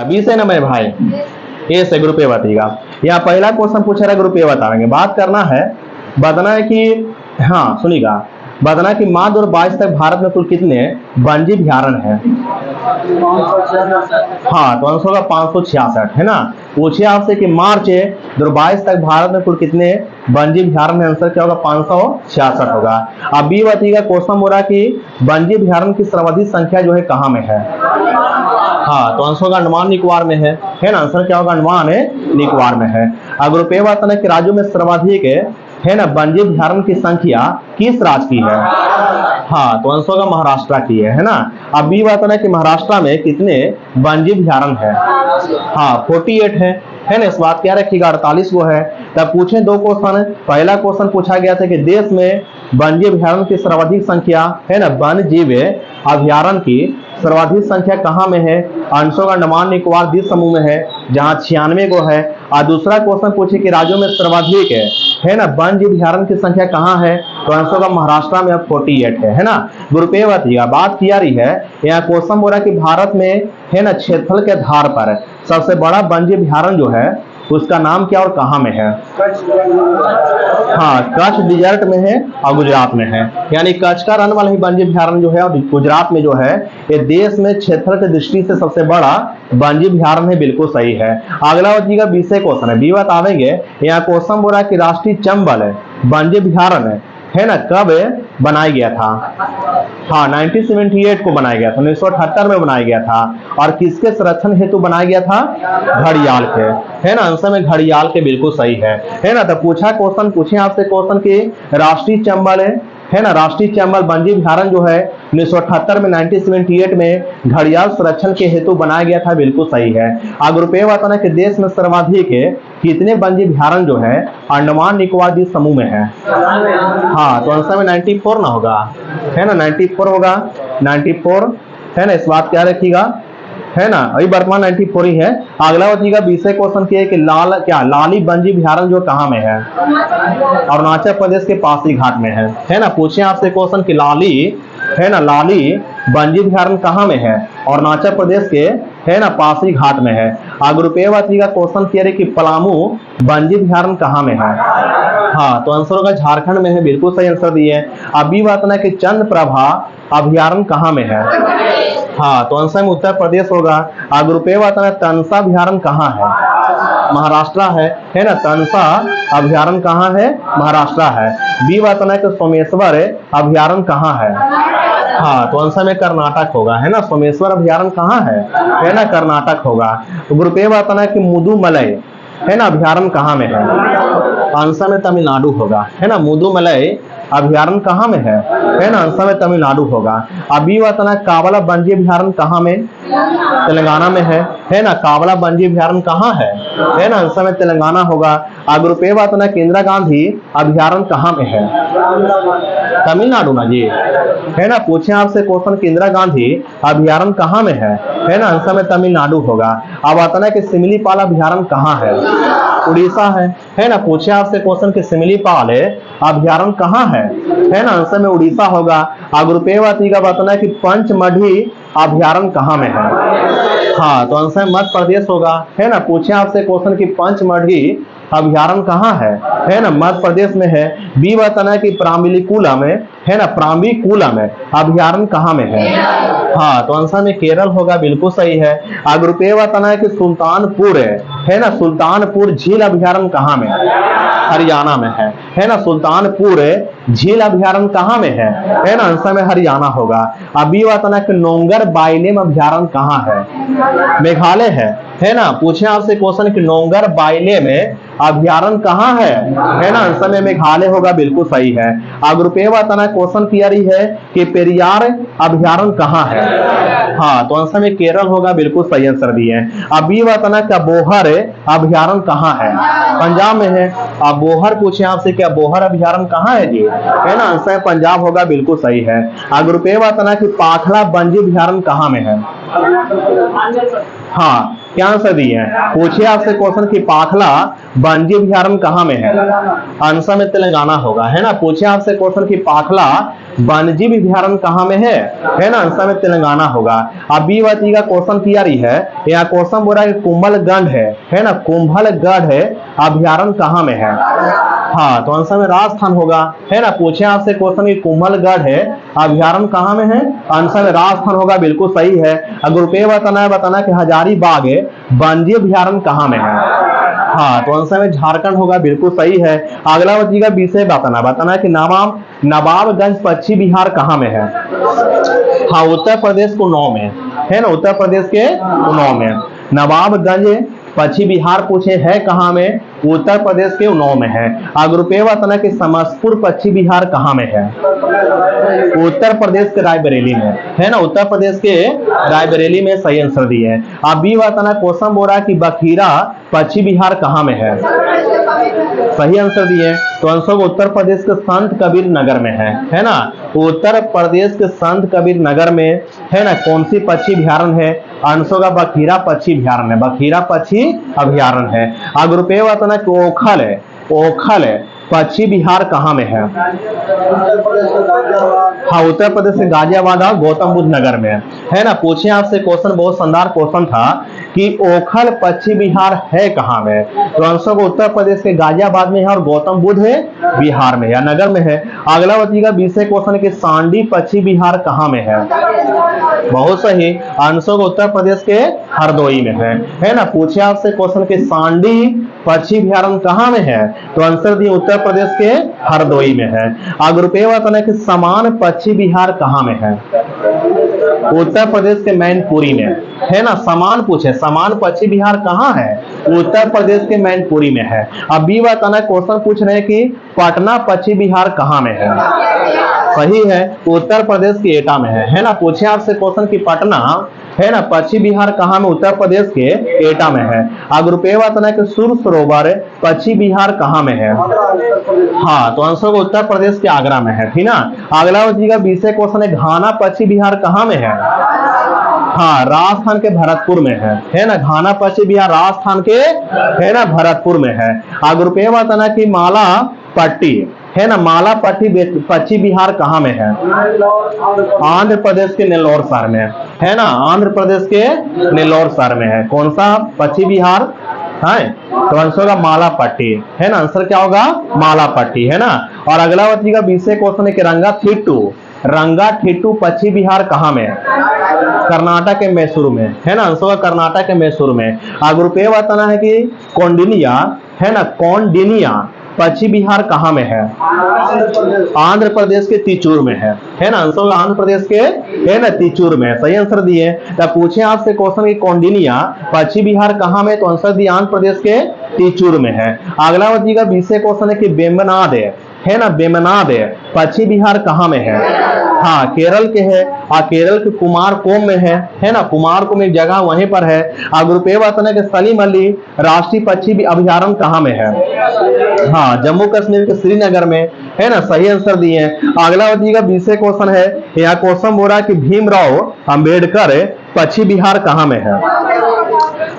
B से ना मेरे भाई, ए से ग्रुप ए बताइएगा। यहाँ पहला क्वेश्चन पूछा रहा ग्रुप ए बताएंगे। बात करना है, बताना है कि हाँ सुनिएगा, बताना है कि मार्च 2022 तक भारत में कुल कितने वन्य अभयारण्य है। हाँ तो आंसर होगा 566 है ना। पूछे आपसे कि मार्च 2022 तक भारत में कुल कितने वन्य अभयारण्य, आंसर क्या होगा 566 होगा। अब बी बताइएगा, क्वेश्चन बोला कि वन्य अभयारण्य की सर्वाधिक संख्या जो है कहाँ में है। हाँ तो आंसर होगा अंडमान निकोबार में है ना। आंसर क्या होगा अंडमान निकोबार में है। अगर रुपये बताना कि राज्यों में सर्वाधिक है ना वन्य अभयारण्य की संख्या किस राज्य की है। हाँ तो आंसर होगा महाराष्ट्र की है ना। अब बी बताना कि महाराष्ट्र में कितने वन्य अभयारण्य है। हाँ 48 है ना। इस बात क्या रखिएगा 48 गो है। तब पूछे दो क्वेश्चन। पहला क्वेश्चन पूछा गया था कि देश में वन्य अभयारण्य की सर्वाधिक संख्या है ना वन्य जीव अभयारण्य की सर्वाधिक संख्या कहाँ में है। आंसर होगा अंडमान निकोबार द्वीप समूह में है जहाँ 96 गो है। और दूसरा क्वेश्चन पूछे कि राज्यों में सर्वाधिक है ना वन्य अभयारण्य की संख्या कहाँ है, तो आंसर होगा महाराष्ट्र में 48 है ना। ग्रुप ए बताइएगा, बात किया रही है यहाँ क्वेश्चन बोला कि भारत में है ना क्षेत्रफल के आधार पर सबसे बड़ा वन्य अभयारण्य जो है उसका नाम क्या और कहाँ में है। हाँ कच्छ डिजर्ट में है और गुजरात में है। यानी कच्छ का रण वाला ही वन्य अभयारण्य जो है और गुजरात में जो है ये देश में क्षेत्रफल की दृष्टि से सबसे बड़ा वन्य अभयारण्य है। बिल्कुल सही है। अगला बताइएगा 20 क्वेश्चन है, बी बतावेंगे। यहाँ क्वेश्चन बोला कि राष्ट्रीय चंबल वन्य अभयारण्य है ना कब बनाया गया था। हाँ 1978 को बनाया गया था, 1978 में बनाया गया था। और किसके संरक्षण हेतु बनाया गया था, घड़ियाल के है ना। आंसर में घड़ियाल के बिल्कुल सही है ना। तो पूछा क्वेश्चन, पूछे आपसे क्वेश्चन की राष्ट्रीय चंबल है ना राष्ट्रीय चंबल वन्य अभयारण्य जो है 1978 में 1978 में घड़ियाल संरक्षण के हेतु बनाया गया था। बिल्कुल सही है। अगर रुपये बताना कि देश में सर्वाधिक कितने वन्य अभयारण्य जो है अंडमान निकोबार द्वीप समूह में है। हाँ तो आंसर में 94 ना होगा है ना, 94 होगा 94 है ना। इस बात क्या रखिएगा है ना, अभी वर्तमान 94 ही है। अगला बताइएगा 20 क्वेश्चन की है कि लाली वन्य अभयारण्य जो कहाँ में है, अरुणाचल प्रदेश के पासी घाट में है ना। पूछे आपसे क्वेश्चन कि लाली है ना लाली वन्य अभयारण्य कहाँ में है, अरुणाचल प्रदेश के है ना पासी घाट में है। अगर रुपये बताइएगा क्वेश्चन किया है कि पलामू वन्य अभयारण्य कहाँ में है। हाँ तो आंसर होगा झारखंड में है। बिल्कुल सही आंसर दिए। अभी बात ना कि चंद्रप्रभा अभयारण्य कहाँ में है। हाँ तो आंसर में उत्तर प्रदेश होगा। अगर रुपये बताना तनसा अभयारण्य कहाँ है, महाराष्ट्र है ना। तनसा अभयारण्य कहाँ है, महाराष्ट्र है। बी बताना कि सोमेश्वर अभयारण्य कहाँ है। हाँ तो आंसर में कर्नाटक होगा है ना। सोमेश्वर अभयारण्य कहाँ है ना, कर्नाटक होगा। तो रुपये बताना कि मुदुमलई है ना अभयारण्य कहाँ में है। आंसर में तमिलनाडु होगा है ना। मुदुमलई अभयारण्य कहाँ में है ना, आंसर में तमिलनाडु होगा। अभी बताना कावला वन्य अभयारण्य कहाँ में, तेलंगाना में है ना। कावला वन्य अभयारण्य कहाँ है ना, आंसर में तेलंगाना होगा। अगर रुपये बताना कि इंदिरा गांधी अभयारण्य कहाँ में है, तमिलनाडु ना जी है ना। पूछे आपसे क्वेश्चन कि इंदिरा गांधी अभयारण्य कहाँ में है ना, आंसर में तमिलनाडु होगा। अब बताना कि सिमिलीपाल अभयारण्य कहाँ है, उड़ीसा है ना। पूछे आपसे क्वेश्चन कि सिमिलीपाल अभयारण्य कहाँ है ना, आंसर में उड़ीसा होगा। अगर रुपये बताना कि पंचमढ़ी अभयारण्य कहाँ में है। हाँ तो आंसर में मध्य प्रदेश होगा है ना। पूछे आपसे क्वेश्चन कि पंचमढ़ी अभयारण्य कहाँ है ना, मध्य प्रदेश में है। बी बताना कि प्राम्बिकुलम है ना, प्राम्बिकुलम अभयारण्य कहाँ में है। हाँ तो आंसर में केरल होगा। बिल्कुल सही है। अगर रुपये बताना है कि सुल्तानपुर है ना, सुल्तानपुर झील अभयारण्य कहाँ में, हरियाणा में है ना। सुल्तानपुर झील अभयारण्य कहाँ में है ना, आंसर में हरियाणा होगा। अभी बताना कि नोंगर बाइलेम अभयारण्य कहाँ है, मेघालय है ना। पूछे आपसे क्वेश्चन कि नोंगर बाइलेम अभयारण्य कहाँ है ना, आंसर में मेघालय होगा। बिल्कुल सही है। अगर रुपये बताना क्वेश्चन किया रही है कि पेरियार अभयारण्य कहाँ है। हाँ तो आंसर में केरल होगा। बिल्कुल सही आंसर भी है। अभी बताना कि अबोहर अभयारण्य कहाँ है, पंजाब में है। अबोहर पूछे आपसे कि अबोहर अभयारण्य कहाँ है जी, है ना, आंसर में पंजाब होगा। बिल्कुल सही है। अगर रुपये बताना कि पाखला वन्य अभयारण्य कहाँ में है। हाँ क्या आंसर दिए हैं। पूछे आपसे क्वेश्चन कि पाखला वन्य अभ्यारण्य कहाँ में है? आंसर में तेलंगाना होगा, है ना। पूछे आपसे क्वेश्चन की पाखला वन्यजीव अभ्यारण्य कहाँ में है ना, आंसर में तेलंगाना होगा। अब बी वाची का क्वेश्चन तैयारी है, यहाँ क्वेश्चन बोल रहा है कुंभलगढ़ है ना, कुंभलगढ़ अभ्यारण्य कहाँ में है? हाँ, तो आंसर में राजस्थान होगा, है ना। पूछे आपसे क्वेश्चन की कुंभलगढ़ अभ्यारण्य कहाँ में है? आंसर में राजस्थान होगा, बिल्कुल सही है। अगर रुपये बताना कि हजारीबाग वन्य अभ्यारण्य कहाँ में है? हाँ, तो आंसर में झारखंड होगा, बिल्कुल सही है। अगला बच्ची का विषय बताना कि नवाबगंज पश्चिम बिहार कहाँ में है? हाँ, उत्तर प्रदेश को 9 में है ना, उत्तर प्रदेश के 9 में। नवाबगंज पश्चिम बिहार पूछे है कहाँ में? उत्तर प्रदेश के 9 में है। अगर रुपये बताना कि समस्तीपुर पश्चिम बिहार कहाँ में है? उत्तर प्रदेश के रायबरेली में, है ना, उत्तर प्रदेश के रायबरेली में सही आंसर दिए है। अब बी बताना क्वेश्चन बोल रहा है कि बखीरा पश्चिम बिहार कहाँ में है? सही आंसर दिए, तो आंसर उत्तर प्रदेश के संत कबीर नगर में है ना। उत्तर प्रदेश के संत कबीर नगर में, है ना, कौन सी पक्षी अभ्यारण्य है? आंसर का बखीरा पक्षी अभ्यारण्य है, बखीरा पक्षी अभ्यारण्य है। अगर रुपये बताना कि ओखल पश्चिम बिहार कहाँ में है? हाँ, उत्तर प्रदेश के गाजियाबाद और गौतम बुद्ध नगर में है ना। पूछे आपसे क्वेश्चन, बहुत शानदार क्वेश्चन था कि ओखल पश्चिम बिहार है कहाँ में? तो आंसर को उत्तर प्रदेश के गाजियाबाद में है और गौतम बुद्ध बिहार में या नगर में है। अगला बच्ची विषय क्वेश्चन कि सांडी पश्चिम बिहार कहाँ में है? बहुत सही, आंसर को उत्तर प्रदेश के हरदोई में है ना। पूछे आपसे क्वेश्चन कि सांडी पश्चिम अभ्यारण्य कहाँ में है? तो आंसर दिए उत्तर प्रदेश के हरदोई में है। अगर रुपये बताना कि समान पश्चिम बिहार कहाँ में है? उत्तर प्रदेश के मैनपुरी में, है ना। समान पूछे, समान पश्चिम बिहार कहाँ है? उत्तर प्रदेश के मैनपुरी में है। अब बी बताना क्वेश्चन पूछ रहे हैं कि पटना पश्चिम बिहार कहाँ में है? सही है, उत्तर प्रदेश के एटा में है ना। पूछे आपसे क्वेश्चन की पटना, है ना, पश्चिम बिहार कहाँ में? उत्तर प्रदेश के एटा में है। अगर रुपये बताना कि सुर सरोवर पश्चिम बिहार कहाँ में है? हाँ, तो आंसर को उत्तर प्रदेश के आगरा में है, ठीक ना। अगला बच्ची का विषय क्वेश्चन है घाना पश्चिम बिहार कहाँ में है? हाँ, राजस्थान के भरतपुर में है ना। घाना पश्चिम बिहार राजस्थान के, है ना, भरतपुर में है। अगर रुपये बताना कि माला पट्टी, है ना, माला पट्टी पश्चिम बिहार कहाँ में है? आंध्र प्रदेश के नेल्लोर शहर में है ना, आंध्र प्रदेश के नेल्लोर शहर में है। कौन सा पश्चिम बिहार है? तो आंसर होगा माला पट्टी, है ना। आंसर क्या होगा? माला पट्टी, है ना। और अगला बच्ची का विषय क्वेश्चन है कि रंगाथिट्टू पश्चिम बिहार कहाँ में है? कर्नाटक के मैसूर में, है ना। आंसर कर्नाटक के मैसूर में। अगर रुपये बताना है कि कौंडिनिया, है ना, कौंडिनिया पश्चिम बिहार कहाँ में है? आंध्र प्रदेश के तिचूर में है ना। आंसर आंध्र प्रदेश के, है ना, तिचूर में। सही आंसर दिए। तब पूछे आपसे क्वेश्चन की कौंडिनिया पश्चिम बिहार कहाँ में? तो आंसर दिए आंध्र प्रदेश के तिचूर में है। अगला बच्ची का विषय क्वेश्चन है कि वेम्बनाड, है ना, वेम्बनाड पश्चिम बिहार कहाँ में है? हाँ, केरल के है और केरल के कुमारकोम में है ना। कुमारकोम एक जगह वहीं पर है। अगर रुपये बताना कि सलीम अली राष्ट्रीय पक्षी अभ्यारण्य कहाँ में है? हाँ, जम्मू कश्मीर के श्रीनगर में, है ना। सही आंसर दिए। अगला का विषय क्वेश्चन है, यहाँ क्वेश्चन बोल रहा है कि भीमराव अंबेडकर पश्चिम बिहार कहाँ में है?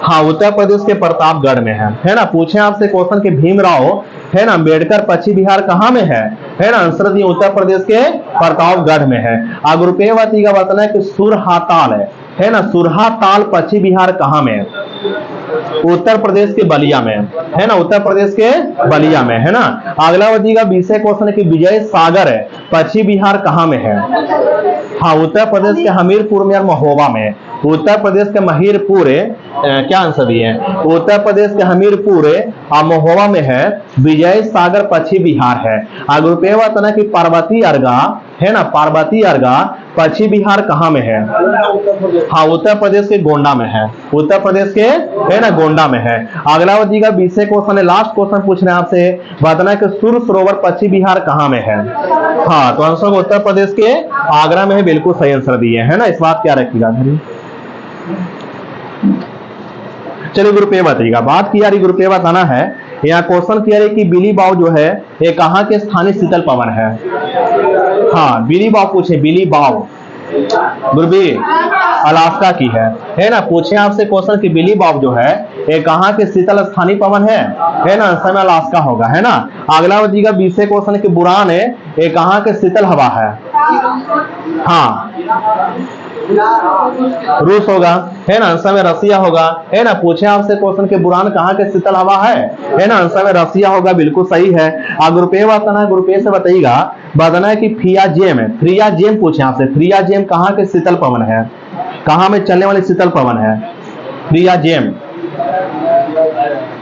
हाँ, उत्तर प्रदेश के प्रतापगढ़ में है ना। पूछे आपसे क्वेश्चन कि भीमराव, है ना, अंबेडकर पश्चिम बिहार कहाँ में है ना। आंसर दिए उत्तर प्रदेश के प्रतापगढ़ में है। अगर रुपये का बताना है कि सुरहाताल, है ना, सुरहाताल पश्चिम बिहार कहाँ में? उत्तर प्रदेश के बलिया में, है ना, उत्तर प्रदेश के बलिया में, है ना। अगला का विषय क्वेश्चन है कि विजय सागर पश्चिम बिहार कहाँ में है? हाँ, उत्तर प्रदेश के हमीरपुर में और महोबा में। उत्तर प्रदेश के महिरपुर, क्या आंसर दिए? उत्तर प्रदेश के हमीरपुर और महोबा में है। विजय सागर पश्चिम बिहार है। अगर रुपये बताना कि पार्वती अर्गा, है ना, पार्वती अर्गा पश्चिम बिहार कहाँ में है? हाँ, उत्तर प्रदेश के गोंडा में है। उत्तर प्रदेश के, है ना, गोंडा में है। अगला का विषय क्वेश्चन है, लास्ट क्वेश्चन पूछ रहे हैं आपसे, बताना कि सुर सरोवर पश्चिम बिहार कहाँ में है? हाँ, तो आंसर उत्तर प्रदेश के आगरा में है, बिल्कुल सही आंसर दिए, है ना। इस बात क्या रखिएगा। चलिए ग्रुपे बताइएगा। बात की यार ग्रुपे बताना है, यहाँ क्वेश्चन किया है कि बिली बाव जो है ये कहाँ के स्थानीय शीतल पवन है? हाँ, बिली बाव पूछे, बिली बाव, ग्रुप बी अलास्का की है ना। पूछे आपसे क्वेश्चन की बिली बॉब जो है ये कहाँ के शीतल स्थानीय पवन है ना, आंसर में अलास्का होगा, है ना। अगला बजीगा 20 क्वेश्चन की बुरान है ये कहाँ के शीतल हवा है, हाँ रूस होगा, है ना। आंसर में रसिया होगा, है ना। पूछे आपसे क्वेश्चन के बुरान कहाँ के शीतल हवा है ना, आंसर में रसिया होगा, बिल्कुल सही है। ग्रुप ए बताना है, ग्रुप ए से बताइएगा, बताना है कि फ्रियाजेम है, फ्रियाजेम पूछे आपसे, फ्रियाजेम कहाँ के शीतल पवन है, कहाँ में चलने वाली शीतल पवन है फ्रियाजेम,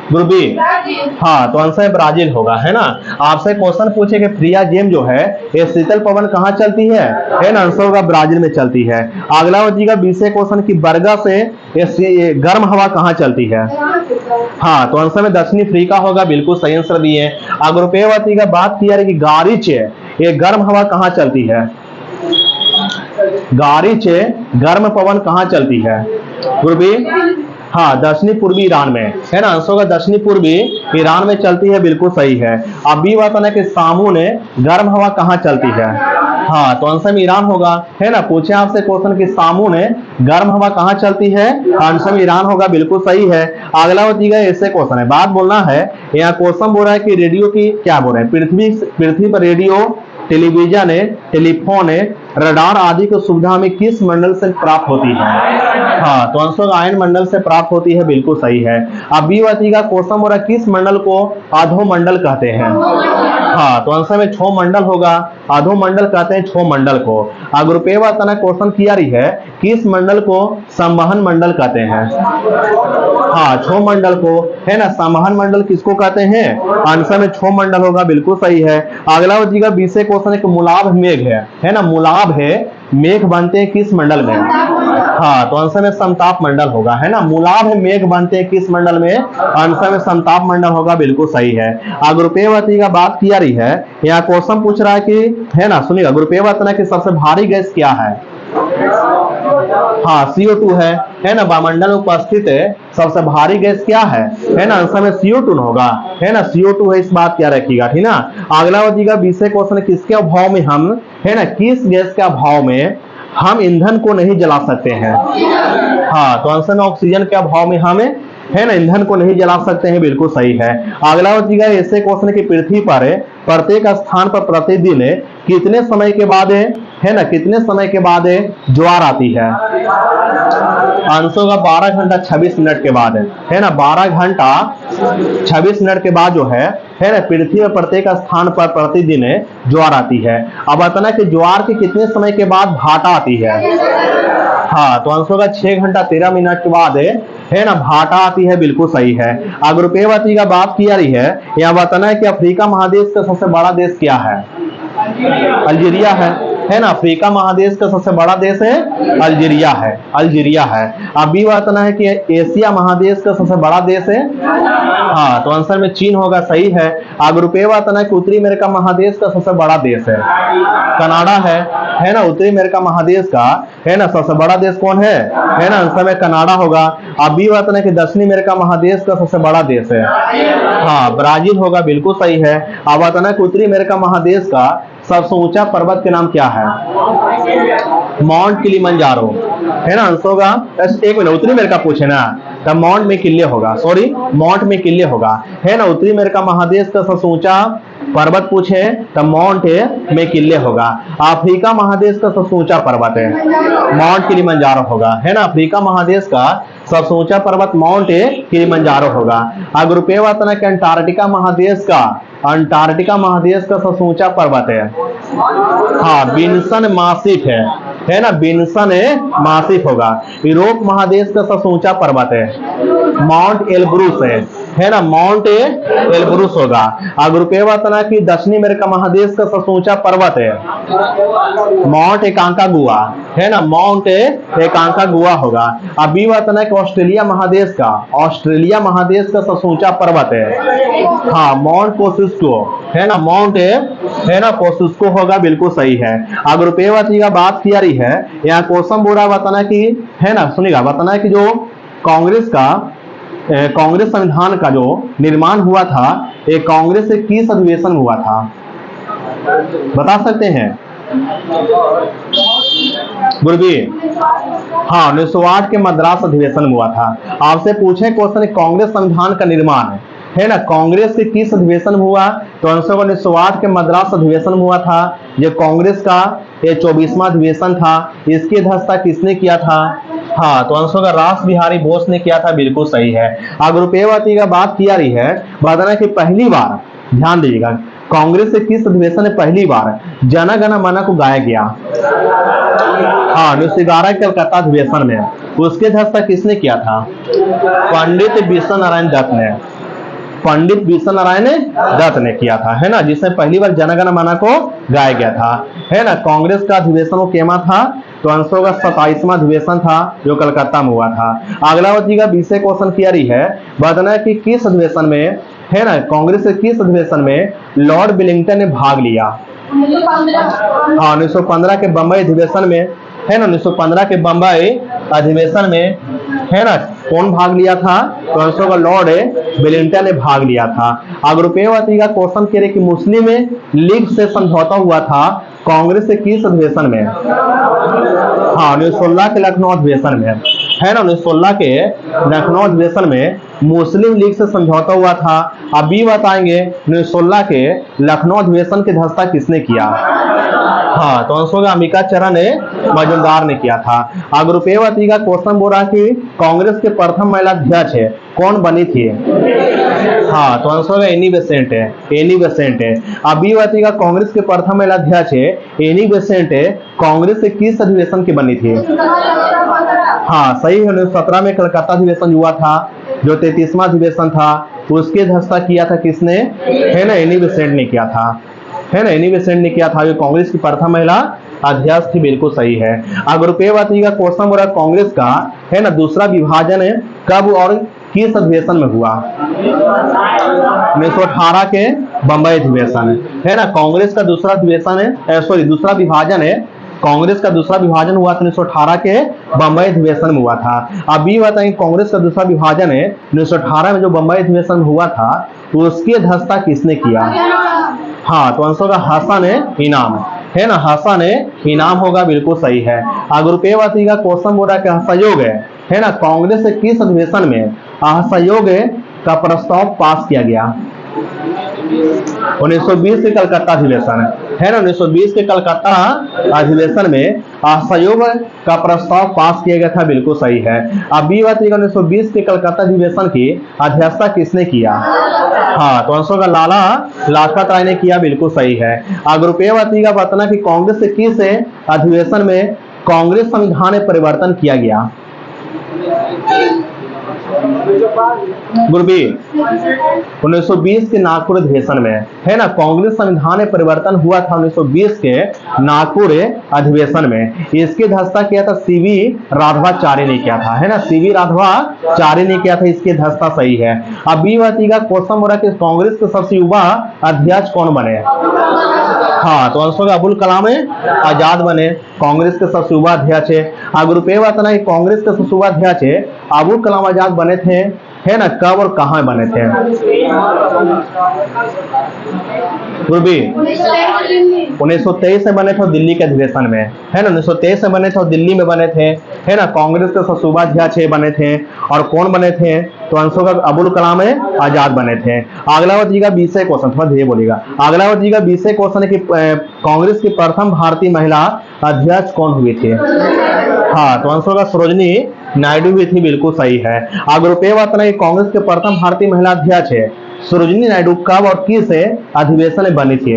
ग्रुप बी, हाँ तो आंसर ब्राजील होगा, है ना। आपसे क्वेश्चन पूछे कि फ्रियाजेम जो है ये शीतल पवन कहाँ चलती है ना, आंसर होगा ब्राजील में चलती है। अगला हो जाएगा 20 क्वेश्चन की बरगा से ये गर्म हवा कहाँ चलती है, हाँ तो आंसर में दक्षिणी अफ्रीका होगा, बिल्कुल सही आंसर दिए। अगर पेवती का बात किया कि गारिच ये गर्म हवा कहाँ चलती है, गारिच गर्म पवन कहाँ चलती है, ग्रुप बी, हाँ दक्षिणी पूर्वी ईरान में, है ना। आंसर होगा दक्षिणी पूर्वी ईरान में चलती है, बिल्कुल सही है। अब बी बताना कि सामून गर्म हवा कहाँ चलती है, हाँ तो आंसर में ईरान होगा, है ना। पूछे आपसे क्वेश्चन कि सामून गर्म हवा कहाँ चलती है, आंसर में ईरान होगा, बिल्कुल सही है। अगला होती है ऐसे क्वेश्चन है, बात बोलना है, यहाँ क्वेश्चन बोल रहा है कि रेडियो की क्या बोल रहे हैं, पृथ्वी पर रेडियो, टेलीविजन टेलीफोन रडार आदि की सुविधा हमें किस मंडल से प्राप्त होती है, हाँ तो आंसर आयन मंडल से प्राप्त होती है, बिल्कुल सही है। अब बी का क्वेश्चन बोला किस मंडल को अधोमंडल कहते हैं, हाँ तो आंसर में छो मंडल होगा, अधोमंडल कहते हैं छो मंडल को। अगर पेवा तना क्वेश्चन किया रही है किस मंडल को संवहन मंडल कहते हैं, हाँ छो मंडल को, है ना। संवहन मंडल किसको कहते हैं, आंसर में छो मंडल होगा, बिल्कुल सही है। अगला बजीगा 20 क्वेश्चन एक मुलाभ मेघ है ना, मुलाभ है मेघ बनते हैं किस मंडल में, हाँ तो आंसर में समताप मंडल होगा, है ना। मुलाभ है मेघ बनते हैं किस मंडल में, आंसर में समताप मंडल होगा, बिल्कुल सही है। अगर पेवती का बात किया रही है, यहाँ क्वेश्चन पूछ रहा है कि, है ना सुनिएगा, अगर पेवती की सबसे भारी गैस क्या है, हाँ CO2 है ना। वायुमंडल में उपस्थित है सबसे भारी गैस क्या है ना, आंसर में CO2 होगा, है ना। CO2 है, इस बात क्या रखिएगा, ठीक ना। अगला बजीगा 20 क्वेश्चन किसके अभाव में हम, है ना, किस गैस के अभाव में हम ईंधन को नहीं जला सकते हैं, हाँ तो आंसर में ऑक्सीजन के अभाव में हमें, है ना, ईंधन को नहीं जला सकते हैं, बिल्कुल सही है। अगला बजीगा ऐसे क्वेश्चन की पृथ्वी पर प्रत्येक स्थान पर प्रतिदिन कितने समय के बाद, है ना, कितने समय के बाद ज्वार आती है, आंसर का 12 घंटा 26 मिनट के बाद, है ना। 12 घंटा 26 मिनट के बाद जो है ना, पृथ्वी में प्रत्येक स्थान पर प्रतिदिन ज्वार आती है। अब बताना कि ज्वार के कितने समय के बाद भाटा आती है, हाँ तो आंसर का 6 घंटा 13 मिनट के बाद, है ना, भाटा आती है, बिल्कुल सही है। अगर पेवती का बात किया रही है, यहाँ बताना है कि अफ्रीका महादेश का सबसे बड़ा देश क्या है, अल्जीरिया है ना। अफ्रीका महादेश का सबसे बड़ा देश है अल्जीरिया है। अब भी बताना है कि एशिया महादेश का सबसे बड़ा देश है, हाँ तो आंसर में चीन होगा, सही है। अगर बताना है कि उत्तरी अमेरिका महादेश का सबसे बड़ा देश है कनाडा है ना। उत्तरी अमेरिका महादेश का, है ना, सबसे बड़ा देश कौन है ना, आंसर में कनाडा होगा। अब भी बताना है कि दक्षिणी अमेरिका महादेश का सबसे बड़ा देश है, हाँ ब्राजील होगा, बिल्कुल सही है। अब बताना है कि उत्तरी अमेरिका महादेश का सबसे ऊंचा पर्वत के नाम क्या है, माउंट किलिमंजारो, है ना। आंसर होगा, एक मिनट, उत्तरी अमेरिका पूछे ना तो माउंट में किले होगा, सॉरी माउंट में किले होगा, है ना। उत्तरी अमेरिका महादेश का सबसे ऊंचा पर्वत पूछे तो माउंट में किले होगा। अफ्रीका महादेश का सबसे ऊंचा पर्वत है माउंट किलिमंजारो होगा, है ना। अफ्रीका महादेश का सबसे ऊंचा पर्वत माउंट किलिमंजारो होगा। अगर पेवतना के अंटार्कटिका महादेश का सबसे ऊंचा पर्वत है, हाँ बिन्सन मासिफ है ना, बिन्सन मासिफ होगा। यूरोप महादेश का सबसे ऊंचा पर्वत है माउंट एलब्रूस है ना, माउंट एलब्रूस होगा। अगर पेवतना की दक्षिणी अमेरिका महादेश का सबसे ऊंचा पर्वत है माउंट एकांकागुआ, है ना, माउंट एकांकागुआ होगा। अब भी बताना कि ऑस्ट्रेलिया महादेश का सबसे ऊंचा पर्वत है, हाँ माउंट कोसिस्को, है ना, माउंट है ना कोसिस्को होगा, बिल्कुल सही है। अगर पेवती का बात किया रही है, यहाँ क्वेश्चन बोल रहा बताना कि, है ना सुनिएगा, बताना कि जो कांग्रेस संविधान का जो निर्माण हुआ था, एक कांग्रेस से किस अधिवेशन हुआ था, बता सकते हैं, गुरबी, हाँ 1908 के मद्रास अधिवेशन में हुआ था। आपसे पूछे क्वेश्चन, कांग्रेस संविधान का निर्माण है ना कांग्रेस के किस अधिवेशन में हुआ, तो आंसर 1908 के मद्रास अधिवेशन में हुआ था। ये कांग्रेस का ये 24वां अधिवेशन था। इसकी अध्यक्षता किसने किया था, हाँ तो आंसर का रास बिहारी बोस ने किया था, बिल्कुल सही है। अगर रुपये का बात किया रही है, बताना कि पहली बार, ध्यान दीजिएगा, कांग्रेस के किस अधिवेशन में पहली बार जन गण मन को गाया गया, हाँ 1911 के कलकत्ता अधिवेशन में। उसके अध्यक्षता किसने किया था, पंडित विश्व नारायण दत्त ने, पंडित विश्व नारायण दत्त ने किया था, है ना, जिसने पहली बार जन गण मन को गाया गया था, है ना। कांग्रेस का अधिवेशन वो केमा था, तो आंसर का 27वां अधिवेशन था जो कलकत्ता में हुआ था। अगला बच्ची का 20 क्वेश्चन किया रही है, बताना कि किस अधिवेशन में, है ना, कांग्रेस के किस अधिवेशन में लॉर्ड विलिंगटन ने भाग लिया, हाँ 1915 के बंबई अधिवेशन में, है ना, 1915 के बंबई अधिवेशन में, है ना, कौन भाग लिया था, तो आंसर का लॉर्ड विलिंगटन ने भाग लिया था। अगर रुपये का क्वेश्चन कह रहे कि मुस्लिम लीग से समझौता हुआ था कांग्रेस के किस अधिवेशन में, हाँ 1916 के लखनऊ अधिवेशन में, है ना, 1916 के लखनऊ अधिवेशन में मुस्लिम लीग से समझौता हुआ था। अभी बताएंगे 1916 के लखनऊ अधिवेशन की अध्यक्षता किसने किया, हाँ तो आंसर का अंबिका चरण मजुमदार ने किया था। अगर रुपये का क्वेश्चन बोल रहा है कि कांग्रेस के प्रथम महिला अध्यक्ष कौन बनी थी, हाँ तो आंसर का एनी बेसेंट है, एनी बेसेंट है। अभी का कांग्रेस के प्रथम महिला अध्यक्ष एनी बेसेंट कांग्रेस के किस अधिवेशन की बनी थी, हाँ सही है, 1917 में कलकत्ता अधिवेशन हुआ था जो 33वां अधिवेशन था। उसकी अध्यक्षता किया था किसने, है ना, एनी बेसेंट ने किया था, है ना, एनी बेसेंट ने किया था, जो कांग्रेस की प्रथम महिला अध्यक्ष थी, बिल्कुल सही है। अगर रुपये का क्वेश्चन बोला कांग्रेस का, है ना, दूसरा विभाजन है कब और किस अधिवेशन में हुआ, 1918 के बंबई अधिवेशन, है ना, कांग्रेस का दूसरा अधिवेशन है, सॉरी दूसरा विभाजन है, कांग्रेस का दूसरा विभाजन हुआ 1918 के बंबई अधिवेशन में हुआ था। अभी बताएं कांग्रेस का दूसरा विभाजन है 1918 में जो बंबई अधिवेशन हुआ था, उसकी अध्यक्षता किसने किया, हाँ तो आंसर का हसन इनाम, है ना, हसन इनाम होगा, बिल्कुल सही है। अगर रुपये का क्वेश्चन बोल रहा है कि असहयोग है ना, कांग्रेस के किस अधिवेशन में असहयोग का प्रस्ताव पास किया गया, 1920 के कलकत्ता अधिवेशन, है ना, 1920 के कलकत्ता अधिवेशन में असहयोग का प्रस्ताव पास किया गया था, बिल्कुल सही है। अभी बात 1920 के कलकत्ता अधिवेशन की अध्यक्षता किसने किया, हाँ तो आंसर का लाला लाजपत राय ने किया, बिल्कुल सही है। अगर रुपये का बताना कि कांग्रेस के किस अधिवेशन में कांग्रेस संविधान में परिवर्तन किया गया, गुरबी 1920 के नागपुर अधिवेशन में, है ना, कांग्रेस संविधान में परिवर्तन हुआ था 1920 के नागपुर अधिवेशन में। इसकी अध्यक्षता किया था सीवी राघवाचार्य ने किया था, है ना, सीवी राघवाचार्य ने किया था, इसकी अध्यक्षता सही है। अब बी का क्वेश्चन हो रहा है कि कांग्रेस के सबसे युवा अध्यक्ष कौन बने, हाँ तो आंसर अबुल कलाम आजाद बने, कांग्रेस के सबसे युवा अध्यक्ष है। अगर रुपये बताना है कांग्रेस के सबसे युवा अध्यक्ष है अबुल कलाम आजाद बने थे, है ना, कब और कहां बने थे, गुरबी 1923 में बने थे, दिल्ली के अधिवेशन में, है ना, 1923 में बने थे और दिल्ली में बने थे, है ना, कांग्रेस के सबसे युवा अध्यक्ष बने थे। और कौन बने थे, तो आंसर का अबुल कलाम आजाद बने थे। अगला बच्ची 20 क्वेश्चन, थोड़ा धीरे बोलेगा। अगला बच्ची 20 क्वेश्चन है कि कांग्रेस की प्रथम भारतीय महिला अध्यक्ष कौन हुई थी, हाँ तो आंसर का सरोजनी नायडू भी थी, बिल्कुल सही है। अगर रुपये बताना है कांग्रेस के प्रथम भारतीय महिला अध्यक्ष है सरोजनी नायडू कब और किस अधिवेशन में बनी थी,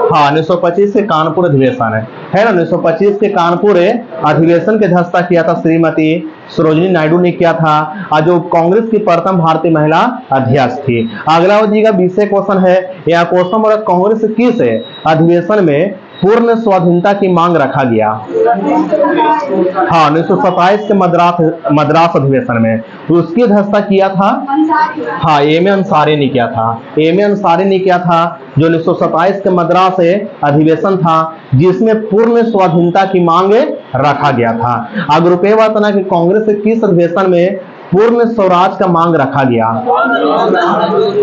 हाँ 1925 के कानपुर अधिवेशन है ना, 1925 के कानपुर अधिवेशन की अध्यक्षता किया था श्रीमती सरोजनी नायडू ने किया था, और जो कांग्रेस की प्रथम भारतीय महिला अध्यक्ष थी। अगला जी का 20 क्वेश्चन है, यह क्वेश्चन कांग्रेस किस अधिवेशन में पूर्ण स्वाधीनता की मांग रखा गया, हाँ 1927 के मद्रास अधिवेशन में। उसकी अध्यक्षता किया था, हाँ एम ए अंसारी ने किया था, एम ए अंसारी ने किया था, जो 1927 के मद्रास अधिवेशन था जिसमें पूर्ण स्वाधीनता की मांग रखा गया था। अगर रुपये बताना कि कांग्रेस के किस अधिवेशन में पूर्ण स्वराज का मांग रखा गया?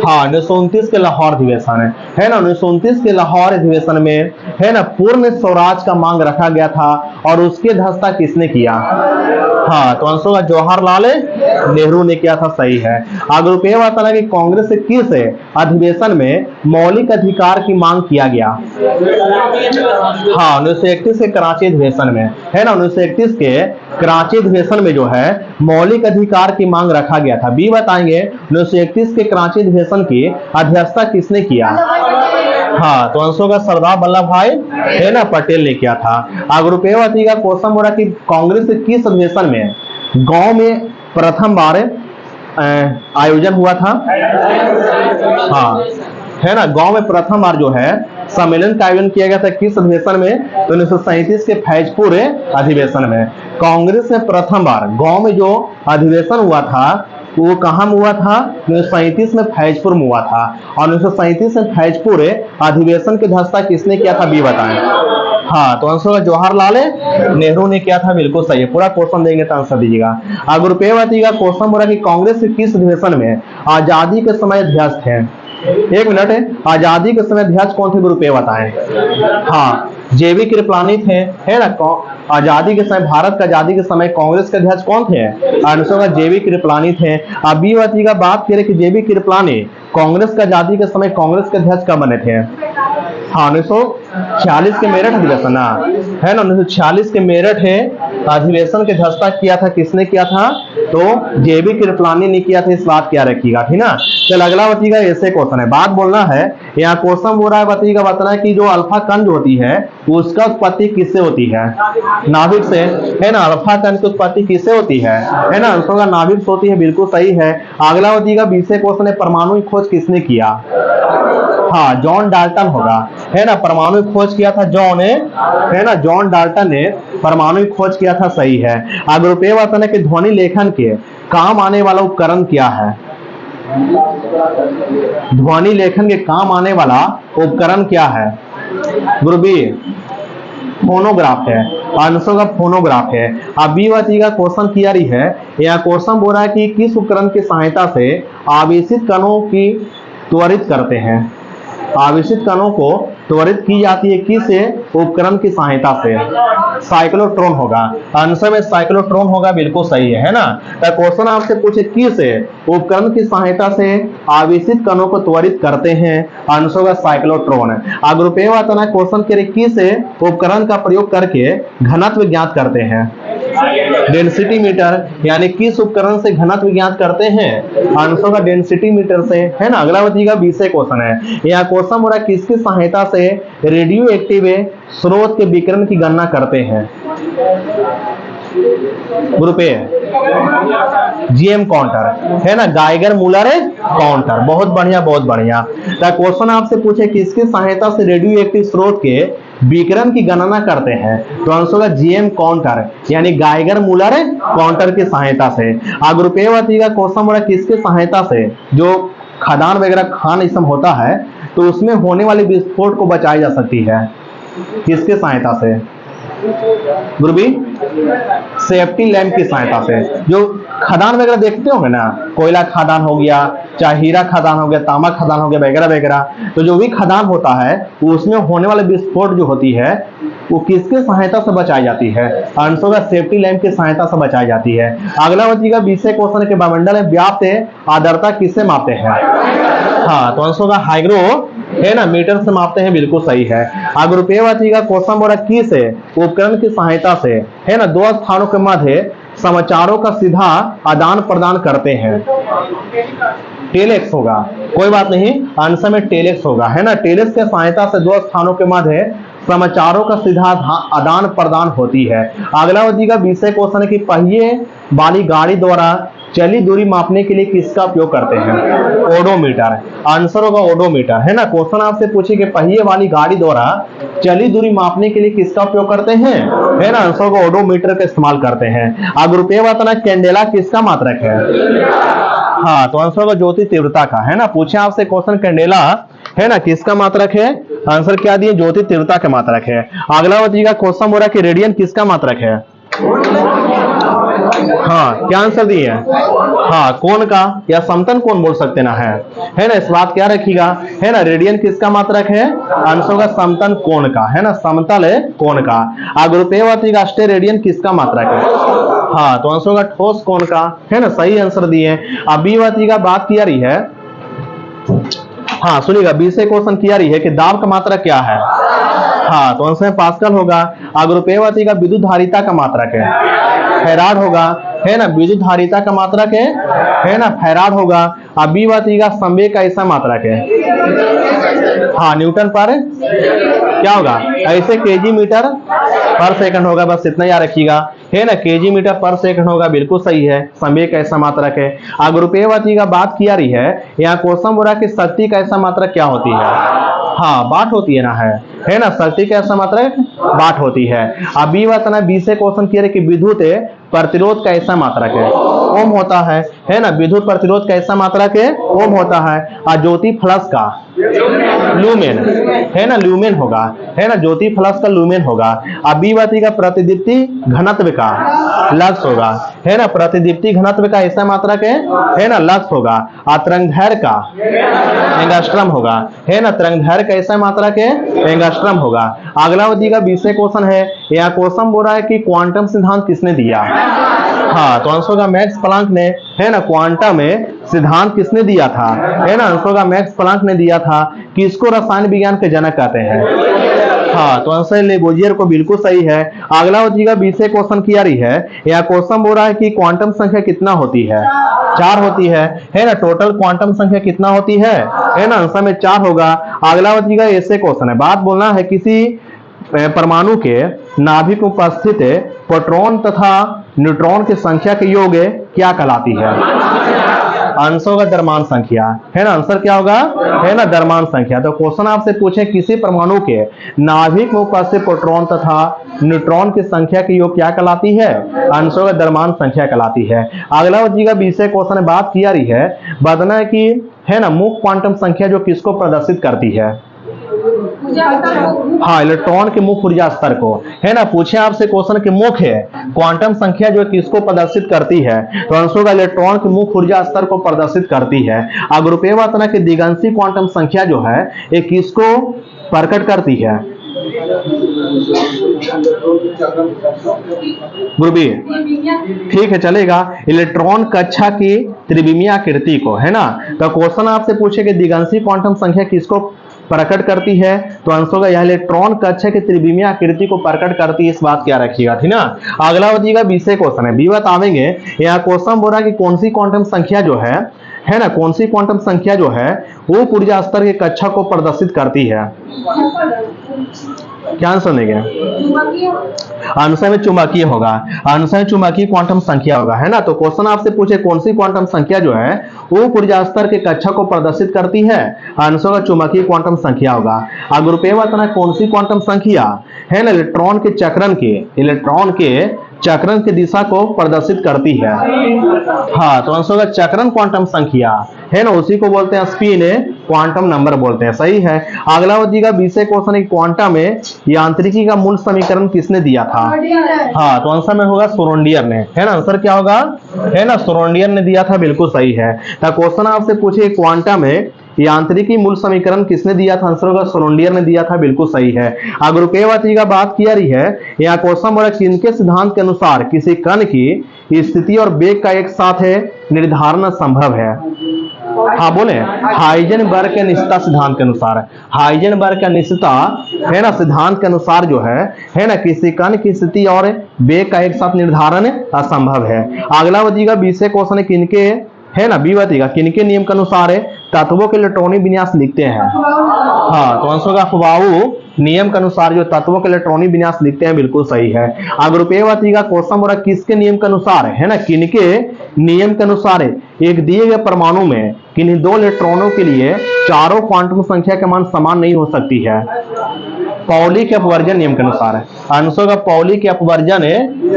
हाँ, 1929 के लाहौर अधिवेशन है ना, 1929 के लाहौर अधिवेशन में है ना पूर्ण स्वराज का मांग रखा गया था, और उसके धस्ता किसने किया? हाँ, तो आंसर होगा जवाहरलाल नेहरू ने किया था, सही है। अगर रुपये बताना कि कांग्रेस से किस अधिवेशन में मौलिक अधिकार की मांग किया गया? हाँ, 1931 के कराची अधिवेशन में है ना, 1931 के कराची अधिवेशन में जो है मौलिक अधिकार की मांग रखा गया था। बी बताएंगे 1931 के कराची अधिवेशन की अध्यक्षता किसने किया? हाँ, तो आंसर होगा सरदार वल्लभ भाई है ना पटेल ने किया था। अगर रुपये बताइएगा क्वेश्चन बोला कि कांग्रेस के किस अधिवेशन में गांव में प्रथम बार आयोजन हुआ था? हाँ, है ना, गांव में प्रथम बार जो है सम्मेलन का आयोजन किया गया था, किस अधिवेशन में? तो 1937 के फैजपुर अधिवेशन में कांग्रेस ने प्रथम बार गांव में जो अधिवेशन हुआ था वो कहां में हुआ था? 1937 में फैजपुर में हुआ था। और 1937 में फैजपुर अधिवेशन के धस्ता किसने किया था? बी बताएं। हाँ, तो आंसर होगा जवाहरलाल नेहरू ने किया था, बिल्कुल सही है। पूरा क्वेश्चन देंगे तो आंसर दीजिएगा। अगर रुपये बताइएगा क्वेश्चन बोला कि कांग्रेस के किस अधिवेशन में आजादी के समय अध्यक्ष थे? एक मिनट है, आजादी के समय अध्यक्ष कौन थे? रुपये बताएं। हाँ, जेबी कृपलानी थे, है ना। आजादी के समय, भारत का आजादी के समय कांग्रेस के अध्यक्ष कौन थे? आंसर होगा जेबी कृपलानी थे। अभी का बात करें कि जेबी कृपलानी कांग्रेस का आजादी के समय कांग्रेस के अध्यक्ष कब बने थे? हाँ, 1946 के मेरठ अधिवेशन है ना, 1946 के मेरठ है अधिवेशन के धस्ता किया था, किसने किया था? तो जेबी कृपलानी ने किया था। इस बात क्या रखिएगा, ठीक ना। चल अगला बताइएगा, ऐसे क्वेश्चन है, बात बोलना है। यहाँ क्वेश्चन बोल रहा है, बताइएगा बताना है कि जो अल्फा कण जो होती है उसका उत्पत्ति किससे होती है? नाभिक से, है ना। अल्फा कण की उत्पत्ति किससे होती है ना? आंसर होगा नाभिक से होती है, बिल्कुल सही है। अगला बताइएगा, 20 क्वेश्चन है, परमाणु की खोज किसने किया? हाँ, जॉन डाल्टन होगा, है ना। परमाणु की खोज किया था जॉन है ना, जॉन डाल्टन ने परमाणु की खोज किया था, सही है। अगर रुपये बताना कि ध्वनि लेखन के काम आने वाला उपकरण क्या है? ध्वनि लेखन के काम आने वाला उपकरण क्या है? ग्रुप बी फोनोग्राफ है, आंसर का फोनोग्राफ है। अब बी बताइएगा क्वेश्चन किया रही है, यहाँ क्वेश्चन बोल रहा है कि किस उपकरण की सहायता से आवेशित कणों की त्वरित करते हैं? आवेशित कणों को त्वरित की जाती है किस उपकरण की सहायता से? साइक्लोट्रॉन होगा, आंसर में साइक्लोट्रॉन होगा, बिल्कुल सही है ना। तो क्वेश्चन आपसे पूछे किस उपकरण की सहायता से आवेशित कणों को त्वरित करते हैं? आंसर का साइक्लोट्रॉन है। अगर रुपये बताना क्वेश्चन के किस उपकरण का प्रयोग करके घनत्व ज्ञात करते हैं? डेंसिटी मीटर, यानी किस उपकरण से घनत्व ज्ञात करते हैं? आंसर का डेंसिटी मीटर से, है ना। अगला बताइएगा, 20 क्वेश्चन है, यह क्वेश्चन हो रहा है किसकी सहायता से रेडियो एक्टिव स्रोत के विकिरण की गणना करते हैं? ग्रुप ए जीएम काउंटर, है ना, गाइगर मूलर काउंटर। बहुत बढ़िया, बहुत बढ़िया। तो क्वेश्चन आपसे पूछे किसकी सहायता से रेडियो एक्टिव स्रोत के विकिरण की गणना करते हैं? तो आंसर होगा जीएम काउंटर, यानी गाइगर मूलर काउंटर की सहायता से। अगर रुपये बताइएगा क्वेश्चन बोला किसकी सहायता से जो खदान वगैरह खान इसम होता है तो उसमें होने वाले विस्फोट को बचाई जा सकती है? किसके सहायता से? गुरुबी सेफ्टी लैंप की सहायता से। जो खदान वगैरह देखते होंगे ना, कोयला खदान हो गया, चाहे हीरा खदान हो गया, तांबा खदान हो गया, वगैरह वगैरह, तो जो भी खदान होता है उसमें होने वाले विस्फोट जो होती है वो किसके सहायता से बचाई जाती है? आंसर का सेफ्टी लैंप की सहायता से बचाई जाती है। अगला बच्ची का 20 क्वेश्चन के वायुमंडल में व्याप्त आर्द्रता किससे मापते हैं? हाँ, तो आंसर का हाइग्रो, है ना, मीटर से मापते हैं, बिल्कुल सही है। अगर रुपये बताइएगा क्वेश्चन बोला किस उपकरण की सहायता से, है ना, दो स्थानों के मध्य समाचारों का सीधा आदान प्रदान करते हैं? टेलेक्स होगा, कोई बात नहीं, आंसर में टेलेक्स होगा, है ना। टेलेक्स के सहायता से दो स्थानों के मध्य समाचारों का सीधा आदान प्रदान होती है। अगला बताइएगा 20 क्वेश्चन है कि पहिए वाली गाड़ी द्वारा चली दूरी मापने के लिए किसका उपयोग करते हैं? ओडोमीटर, आंसर होगा ओडोमीटर, है ना। क्वेश्चन आपसे पूछे कि पहिए वाली गाड़ी द्वारा चली दूरी मापने के लिए किसका उपयोग करते हैं? है ना, आंसर होगा ओडोमीटर का इस्तेमाल करते हैं। अगर रुपये बताना कैंडेला किसका मात्रक है? हाँ, तो आंसर होगा ज्योति तीव्रता का, है ना। पूछे आपसे क्वेश्चन कैंडेला, है ना, किसका मात्रक है? आंसर क्या दिए? ज्योति तीव्रता का मात्रक है। अगला बताइएगा क्वेश्चन बोला कि रेडियन किसका मात्रक है? हाँ, क्या आंसर दिए हैं? हाँ, कोण का या समतल कोण बोल सकते ना, है ना। इस बात क्या रखिएगा, है ना। रेडियन किसका मात्रक है? आंसर होगा समतल कोण का, है ना, समतल है कोण का। अग्रुपेय अष्टे रेडियन किसका मात्रक है? हाँ, तो आंसर होगा ठोस कोण का, है ना, सही आंसर दिए। अब बी का बात किया रही है। हाँ सुनिएगा, बी से क्वेश्चन किया रही है कि दाब का मात्रक क्या है? हाँ, तो आंसर पास्कल होगा। अग्रुपेयवती का विद्युत धारिता का मात्रक है फैराड होगा, है ना। विद्युत धारिता का मात्रक है ना, फैराड होगा। अब बी का संवेग का ऐसा मात्रक है, हाँ, न्यूटन पर क्या होगा? ऐसे केजी मीटर पर सेकंड होगा, बस इतना याद रखिएगा, है ना। केजी मीटर पर सेकंड होगा, बिल्कुल सही है। संवेग का ऐसा मात्रक है। अग्रुपेयवती का बात किया रही है, यहाँ क्वेश्चन बोला कि शक्ति का ऐसा मात्रक क्या होती है? हाँ, वाट होती है ना, है ना। शक्ति का ऐसा मात्रक वाट होती है। अब बी से क्वेश्चन किया कि विद्युत प्रतिरोध का ऐसा मात्रक है, ओम होता है ना। विद्युत प्रतिरोध का ऐसा मात्रक है, ओम होता है। और ज्योति फ्लक्स का लूमेन, है ना, लूमेन होगा, है ना। ज्योति फ्लक्स का लूमेन होगा। अब बी का प्रतिदीप्ति घनत्व का लक्स होगा, है ना। प्रतिदीप्ति घनत्व का ऐसा मात्रक है ना, लक्स होगा। और तरंगदैर्घ्य का एंगस्ट्रम होगा, है ना। तरंगदैर्घ्य का ऐसा मात्रक है, एंगस्ट्रम होगा। अगला का बी से क्वेश्चन है, यहाँ क्वेश्चन बोल रहा है कि क्वांटम सिद्धांत किसने दिया? हाँ, तो आंसर होगा मैक्स प्लांक ने, है ना। क्वांटम में सिद्धांत किसने दिया था? है ना, आंसर होगा मैक्स प्लांक ने दिया था। किसको रसायन विज्ञान के जनक कहते हैं? हाँ, तो आंसर लेबोजियर को, बिल्कुल सही है। अगला का बी से क्वेश्चन किया रही है, यहाँ क्वेश्चन बोल रहा है कि क्वांटम संख्या कितना होती है? 4 होती है ना। टोटल क्वांटम संख्या कितना होती है ना, आंसर में 4 होगा। अगला का ऐसे क्वेश्चन है, बात बोलना है किसी परमाणु के नाभिक में उपस्थित प्रोटॉन तथा न्यूट्रॉन की संख्या के योग क्या कहलाती है? आंसर होगा द्रव्यमान संख्या, है ना। आंसर क्या होगा? है ना, द्रव्यमान संख्या। तो क्वेश्चन आपसे पूछे किसी परमाणु के नाभिक में उपस्थित प्रोटॉन तथा न्यूट्रॉन की संख्या के योग क्या कहलाती है? आंसर होगा द्रव्यमान संख्या कहलाती है। अगला का विषय क्वेश्चन बात किया रही है, बताना है कि, है ना, मुख्य क्वांटम संख्या जो किसको प्रदर्शित करती है? हाँ, इलेक्ट्रॉन के मुख्य ऊर्जा स्तर को, है ना। पूछे आपसे क्वेश्चन के मुख्य क्वांटम संख्या जो किसको प्रदर्शित करती है? तो आंसर होगा इलेक्ट्रॉन के मुख्य ऊर्जा स्तर को प्रदर्शित करती है। अग्रुपेय की दिगंशी क्वांटम संख्या जो है ये किसको प्रकट करती है? गुरुबी, ठीक है, चलेगा। इलेक्ट्रॉन कक्षा की त्रिविमीय आकृति को, है ना। तो क्वेश्चन आपसे पूछे कि दिगंशी क्वांटम संख्या किसको प्रकट करती है? तो आंसर होगा यह इलेक्ट्रॉन कक्षा की त्रिविमीय आकृति को प्रकट करती है। इस बात क्या रखिएगा, ठीक ना। अगला का बी से क्वेश्चन है, बी बतावेंगे। यहाँ क्वेश्चन बोल रहा है कि कौन सी क्वांटम संख्या जो है ना, कौन सी क्वांटम संख्या जो है वो ऊर्जा स्तर के कक्षा को प्रदर्शित करती है? क्या आंसर देंगे? आंसर में चुंबकीय होगा, आंसर में चुंबकीय क्वांटम संख्या होगा, है ना। तो क्वेश्चन आपसे पूछे कौन सी क्वांटम संख्या जो है वो ऊर्जा स्तर के कक्षा को प्रदर्शित करती है? आंसर का चुंबकीय क्वांटम संख्या होगा। अग्रुपेय कौन सी क्वांटम संख्या, है ना, इलेक्ट्रॉन के चक्रण की दिशा को प्रदर्शित करती है? हाँ, तो आंसर होगा चक्रण क्वांटम संख्या, है ना, उसी को बोलते हैं स्पिन क्वांटम नंबर बोलते हैं, सही है। अगला का विषय क्वेश्चन है, क्वांटम में यांत्रिकी का मूल समीकरण किसने दिया था? हाँ, तो आंसर में होगा सोरोंडियर ने, है ना। आंसर क्या होगा? है ना, सोरोंडियर ने दिया था, बिल्कुल सही है। तो क्वेश्चन आपसे पूछे क्वांटम में यांत्रिकी मूल समीकरण किसने दिया था? आंसर होगा सोरोंडियर ने दिया था, बिल्कुल सही है। अग्रुपेय का बात किया रही है, यहाँ क्वेश्चन बोला किनके सिद्धांत के अनुसार किसी कण की स्थिति और वेग का एक साथ निर्धारण संभव है? हाँ बोले, हाइजेनबर्ग के निश्चितता सिद्धांत के अनुसार, हाइजेनबर्ग का निश्चितता, है ना, सिद्धांत के अनुसार जो है ना, किसी कण की स्थिति और वेग का एक साथ निर्धारण असंभव है। अगला का विषय क्वेश्चन है किनके, है ना, बी का किनके नियम के अनुसार तत्वों के इलेक्ट्रॉनिक विन्यास लिखते हैं? हाँ, तो आंसर का अफबाऊ नियम के अनुसार जो तत्वों के इलेक्ट्रॉनिक विन्यास लिखते हैं, बिल्कुल सही है। अग्रुपेय का क्वेश्चन बोला किसके नियम के अनुसार, है ना, किनके नियम के अनुसार एक दिए गए परमाणु में किन्हीं 2 इलेक्ट्रॉनों के लिए चारों क्वांटम संख्या के मान समान नहीं हो सकती है? पॉली के अपवर्जन नियम के अनुसार। आंसर का पॉली के अपवर्जन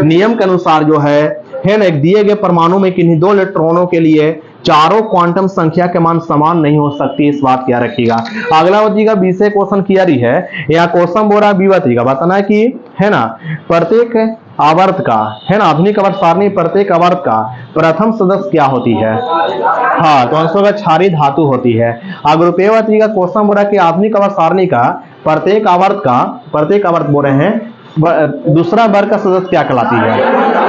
नियम के अनुसार जो है ना, एक दिए गए परमाणु में किन्हीं 2 इलेक्ट्रॉनों के लिए चारों क्वांटम संख्या के मान समान नहीं हो सकती, इस बात क्या रखिएगा। अगला का विषय क्वेश्चन किया रही है, यहाँ क्वेश्चन बोल रहा है बी का बताना है कि, है ना, प्रत्येक आवर्त का, है ना, आधुनिक आवर्त सारणी प्रत्येक आवर्त का प्रथम सदस्य क्या होती है? हाँ, तो आंसर होगा क्षारीय धातु होती है। अग्रुपेय का क्वेश्चन बोल रहा है कि आधुनिक आवर्त सारणी का प्रत्येक आवर्त बोल रहे हैं दूसरा वर्ग का सदस्य क्या कहलाती है?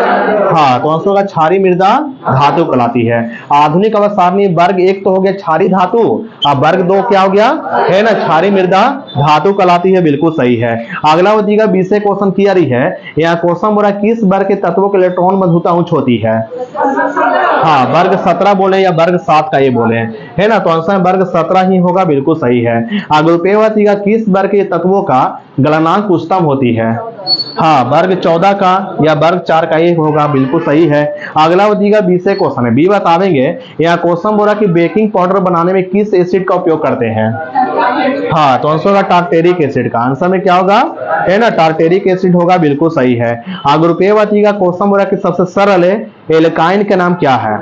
हाँ, तो आंसर होगा क्षारीय मृदा धातु कहलाती है। आधुनिक आवर्त सारणी वर्ग 1 तो हो गया क्षारीय धातु, अब वर्ग 2 क्या हो गया, है ना, क्षारीय मृदा धातु कहलाती है, बिल्कुल सही है। अगला बताइएगा 20 क्वेश्चन की रही है, यहाँ क्वेश्चन बोला किस वर्ग के तत्वों के इलेक्ट्रॉन मधुता उच्च होती है? हाँ, वर्ग 17 बोले या वर्ग 7 का ये बोले, है ना, तो आंसर वर्ग 17 ही होगा, बिल्कुल सही है। अग्रुपेय बताइएगा किस वर्ग के तत्वों का गलनांक उच्चतम होती है? हाँ, वर्ग 14 का या वर्ग 4 का ये होगा, बिल्कुल सही है। अगला बताइएगा 20 क्वेश्चन है, बी बतावेंगे, यहाँ क्वेश्चन बोला कि बेकिंग पाउडर बनाने में किस एसिड का उपयोग करते हैं? हाँ, तो आंसर होगा टार्टेरिक एसिड का, आंसर में क्या होगा, है ना, टार्टेरिक एसिड होगा, बिल्कुल सही है। अग्रुपेय बताइएगा क्वेश्चन बोला कि सबसे सरल एल्काइन का नाम क्या है?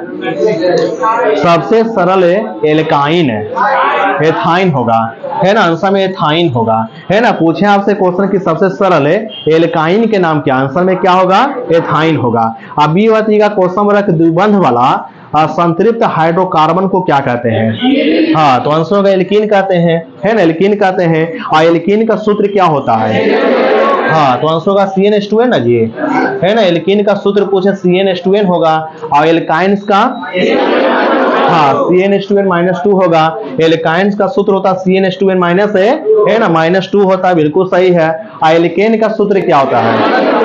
सबसे सरल एल्काइन एथाइन होगा, है ना, आंसर में एथाइन होगा, है ना। पूछे आपसे क्वेश्चन की सबसे सरल एल्काइन के नाम क्या, आंसर में क्या होगा, एथाइन होगा। अब ये बताइएगा क्वेश्चन बोला कि द्विबंध वाला संतृप्त हाइड्रोकार्बन को क्या कहते हैं? हाँ, तो आंसर होगा एल्कीन कहते हैं, है ना, एल्कीन कहते हैं। और एल्कीन का सूत्र क्या होता है? हाँ, तो आंसर होगा CnH2n ना जी, है ना, एल्कीन का सूत्र पूछे CnH2n होगा, और एल्काइंस का, हाँ, CnH2n-2 होगा। एल्काइंस का सूत्र होता है CnH2n- है ना, -2 होता है, बिल्कुल सही है। और एल्केन का सूत्र क्या होता है?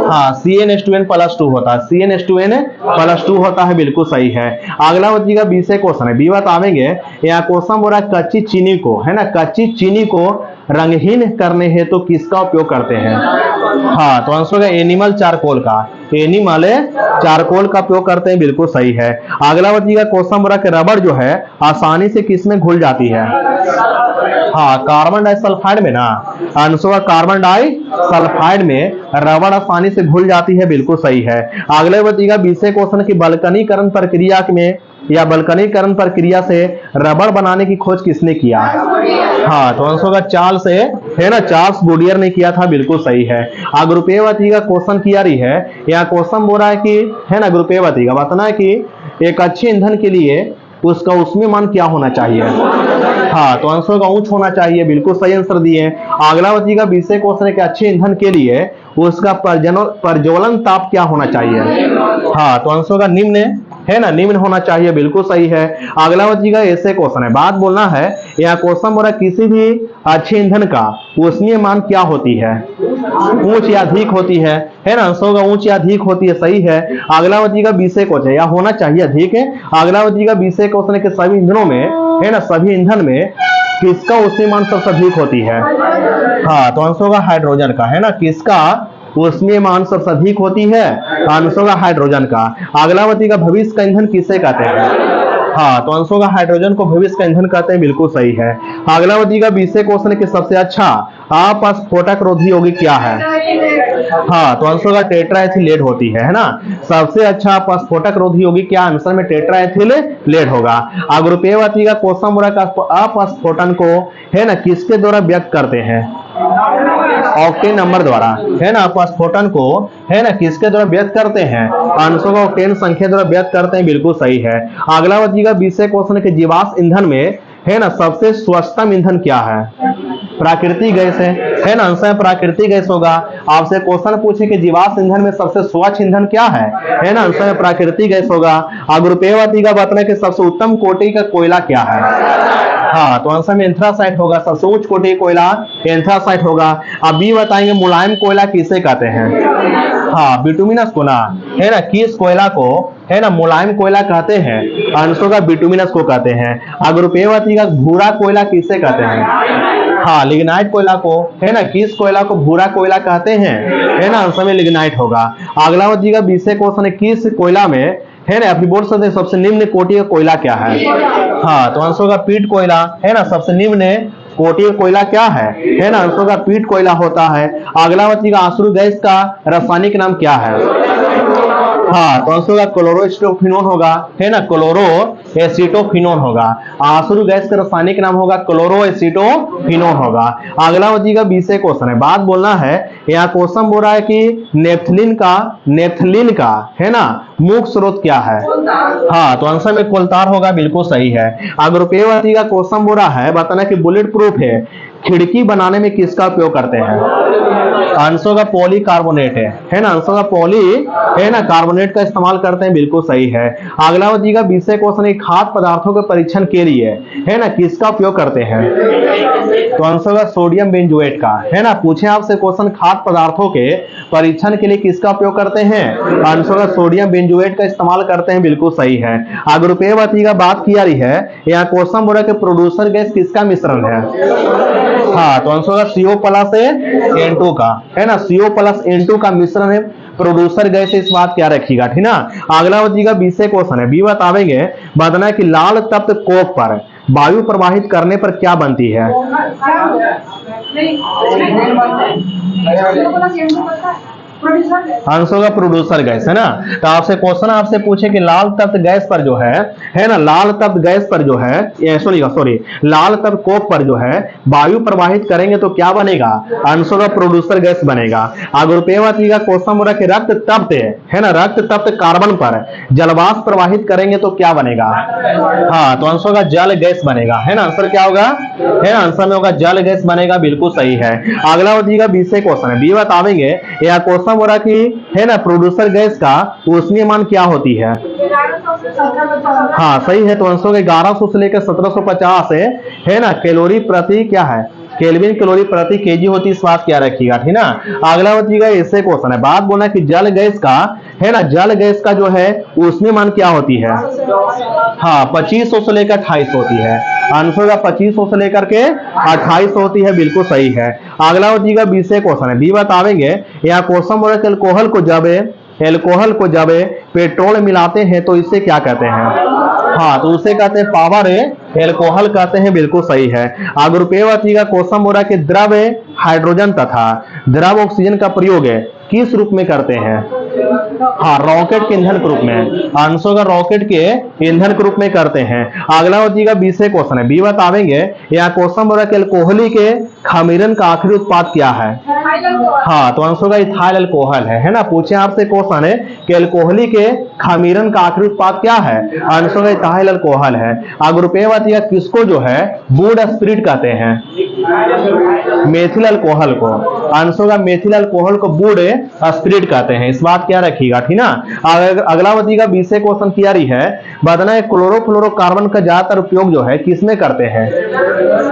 हाँ, CnH2n+2 होता है, CnH2n+2 होता है, बिल्कुल सही है। अगला बताइएगा 20 क्वेश्चन है, बी बतावेंगे, यहाँ क्वेश्चन बोल रहा है कच्ची चीनी को, है ना, कच्ची चीनी को रंगहीन करने हेतु तो किसका उपयोग करते हैं? हाँ, तो आंसर होगा एनिमल चारकोल का, एनिमल चारकोल का उपयोग करते हैं, बिल्कुल सही है। अगला बताइएगा क्वेश्चन बोल रहा है कि रबड़ जो है आसानी से किसमें घुल जाती है? हाँ, कार्बन डाइसल्फाइड में ना, आंसर कार्बन डाइसल्फाइड में रबड़ आसानी से घुल जाती है, बिल्कुल सही है। अगले बताइएगा 20 क्वेश्चन की बल्कनीकरण प्रक्रिया में या बल्कनीकरण प्रक्रिया से रबड़ बनाने की खोज किसने किया? हाँ, तो आंसर होगा चार्ल्स है ना, चार्ल्स गुडियर ने किया था, बिल्कुल सही है। अग्रुपेय बताइएगा क्वेश्चन की आ रही है, यहाँ क्वेश्चन बोल रहा है कि, है ना, अग्रुपेय बताइएगा बताना है कि एक अच्छे ईंधन के लिए उसका उसमें मान क्या होना चाहिए? हाँ, तो आंसर का उच्च होना चाहिए, बिल्कुल सही आंसर दिए। अगला बताइएगा 20 क्वेश्चन के अच्छे ईंधन के लिए उसका प्रज्वलन ताप क्या होना चाहिए? हाँ, तो आंसर का निम्न, है ना, निम्न होना चाहिए, बिल्कुल सही है। अगला बताइएगा ऐसे क्वेश्चन है, बात बोलना है, यहाँ क्वेश्चन बोला किसी भी अच्छे ईंधन का ऊष्मीय मान क्या होती है? ऊंच या अधिक होती है ना, आंसर का ऊंच या अधिक होती है, सही है। अगला बताइएगा 20 क्वेश्चन, या होना चाहिए अधिक है। अगला बताइएगा 20 क्वेश्चन के सभी ईंधनों में, है ना, सभी ईंधन में किसका ऊष्मीय मान सबसे अधिक होती है? हाँ, तो आंसर होगा हाइड्रोजन का, है ना, किसका ऊष्मीय मान सबसे अधिक होती है? आंसर होगा हाइड्रोजन का। अगला बताइएगा भविष्य का ईंधन किसे कहते हैं? हाँ, तो आंसर होगा हाइड्रोजन को भविष्य का ईंधन कहते हैं, बिल्कुल सही है। अगला बताइएगा 20 क्वेश्चन के सबसे अच्छा अपस्फोटक रोधी यौगिक क्या है? हाँ, तो आंसर होगा टेट्राएथिलेट होती है ना, सबसे अच्छा अपस्फोटक रोधी यौगिक क्या? आंसर में टेट्राएथिलेट होगा। अग्रुपेय बताइएगा क्वेश्चन बोला अपस्फोटन को, है ना, किसके द्वारा व्यक्त करते हैं? ऑक्टेन नंबर द्वारा, है ना, अपस्फोटन को, है ना, किसके द्वारा व्यक्त करते हैं? आंसर का ऑक्टेन संख्या द्वारा व्यक्त करते हैं, बिल्कुल सही है। अगला बताइएगा 20 क्वेश्चन के जीवाश्म ईंधन में, है ना, सबसे स्वच्छतम ईंधन क्या है? प्राकृतिक गैस है ना, आंसर प्राकृतिक गैस होगा। आपसे क्वेश्चन पूछे कि जीवाश्म ईंधन में सबसे स्वच्छ ईंधन क्या है ना, आंसर प्राकृतिक गैस होगा। अग्रुपेय बताइएगा बताना कि सबसे उत्तम कोटि का कोयला क्या है? हाँ, तो आंसर में एंथ्रासाइट होगा, सबसे उच्च कोटि कोयला एंथ्रासाइट होगा। अब भी बताएंगे मुलायम कोयला किसे कहते हैं? हाँ, बिटुमिनस को ना, है ना, किस कोयला को, है ना, मुलायम कोयला कहते हैं? आंसर का बिटुमिनस को कहते हैं। अग्रुपेय बताइएगा भूरा कोयला किसे कहते हैं? हाँ, लिग्नाइट कोयला को, है ना, किस कोयला को भूरा कोयला कहते हैं? है ना, आंसर में लिग्नाइट होगा। अगला बताइएगा 20 क्वेश्चन किस कोयला में, है ना, अभी बोल सकते हैं सबसे निम्न कोटि का कोयला क्या है? हाँ, तो आंसर का पीट कोयला, है ना, सबसे निम्न कोटि का कोयला क्या है ना, आंसर का पीट कोयला होता है। अगला बताइएगा आंसू गैस का रासायनिक नाम क्या है? हाँ, तो आंसर होगा क्लोरोएसिटोफिनोन होगा, है ना, क्लोरोएसिटोफिनोन होगा। आसुरु गैस का रासायनिक नाम होगा क्लोरोएसिटोफिनोन होगा। अगला हो जाएगा 20 क्वेश्चन है, बात बोलना है। यहाँ क्वेश्चन बोल रहा है कि नेफ्थलीन का है ना मुख्य स्रोत क्या है। हाँ, तो आंसर में कोलतार होगा, बिल्कुल सही है। अगर रुपये का क्वेश्चन बोल रहा है, बताना कि बुलेट प्रूफ है, खिड़की बनाने में किसका उपयोग करते हैं। आंसर का पॉलीकार्बोनेट है ना, आंसर का पॉली है ना कार्बोनेट का इस्तेमाल करते हैं, बिल्कुल सही है। अगला हो जाएगा 20 क्वेश्चन, खाद्य पदार्थों के परीक्षण के लिए है ना किसका उपयोग करते हैं। तो आंसर का सोडियम बेंजोएट का, है ना। पूछे आपसे क्वेश्चन, खाद्य पदार्थों के परीक्षण के लिए किसका उपयोग करते हैं। आंसर का सोडियम बेंजोएट का इस्तेमाल करते हैं, बिल्कुल सही है। अगर रुपये का बात किया रही है, यहाँ क्वेश्चन बोला कि प्रोड्यूसर गैस किसका मिश्रण है। हाँ, तो आंसर का CO प्लस N2 का, है ना, CO प्लस N2 का मिश्रण है प्रोड्यूसर गैस। इस बात क्या रखिएगा, ठीक ना। अगला हो जाएगा 20 क्वेश्चन है, बी बतावेंगे, बताना है कि लाल तप्त कोक पर वायु प्रवाहित करने पर क्या बनती है। आंसर का प्रोड्यूसर गैस, है ना। तो आपसे क्वेश्चन आपसे पूछे कि लाल तप्त गैस पर जो है ना, लाल तप्त गैस पर जो है सॉरी लाल तप्त कोक पर जो है वायु प्रवाहित करेंगे तो क्या बनेगा। आंसर का प्रोड्यूसर गैस बनेगा। अगर रुपये का क्वेश्चन बोला कि रक्त तप्त है ना, रक्त तप्त कार्बन पर जलवाष्प प्रवाहित करेंगे तो क्या बनेगा। हाँ, तो आंसर का जल गैस बनेगा, है ना। आंसर क्या होगा, है ना, आंसर में होगा जल गैस बनेगा, बिल्कुल सही है। अगला हो जाएगा 20 क्वेश्चन है, बी बतावेंगे, या क्वेश्चन हो रहा कि है ना प्रोड्यूसर गैस का ऊष्मीय मान क्या होती है। हाँ, सही है। तो आंसर 1100 से लेकर 1750 है ना कैलोरी प्रति क्या है, केल्विन कैलोरी प्रति केजी होती है। इस बात क्या रखिएगा, ठीक ना। अगला होतीगा ऐसे क्वेश्चन है, बात बोलना कि जल गैस का, है ना, जल गैस का जो है उसमें मान क्या होती है। हाँ, 2500 से लेकर 2800 होती है। आंसर का 2500 से लेकर के 2800 होती है, बिल्कुल सही है। अगला होतीगा 20 क्वेश्चन है, बी बतावेंगे, यहाँ क्वेश्चन बोला कि एल्कोहल को जब पेट्रोल मिलाते हैं तो इसे क्या कहते हैं। हाँ, तो उसे कहते हैं पावर एल्कोहल कहते हैं, बिल्कुल सही है। अगर रुपये का क्वेश्चन हो रहा है कि द्रव हाइड्रोजन तथा द्रव ऑक्सीजन का प्रयोग किस रूप में करते हैं। हाँ, रॉकेट के ईंधन के रूप में। आंसर का रॉकेट के ईंधन के रूप में करते हैं। अगला हो जाएगा 20 क्वेश्चन है, बी बतावेंगे, यहाँ क्वेश्चन हो रहा है कि अल्कोहली के खमीरन का आखिरी उत्पाद क्या है। हाँ, तो आंसर का इथाइल अल्कोहल है ना। पूछे आपसे क्वेश्चन है कि अल्कोहली के खमीरन का आखिरी उत्पाद क्या है। आंसर का इथाइल अल्कोहल है। अगर रुपये किसको जो है वुड स्पिरिट कहते हैं, मेथिल अल्कोहल को। आंसर का मेथिल अल्कोहल को वुड स्पिरिट कहते हैं, इस बात क्या रखिएगा, ठीक ना। अगला का 20 क्वेश्चन किया रही है, बताना है क्लोरोफ्लोरोकार्बन का ज्यादातर उपयोग जो है किसमें करते हैं।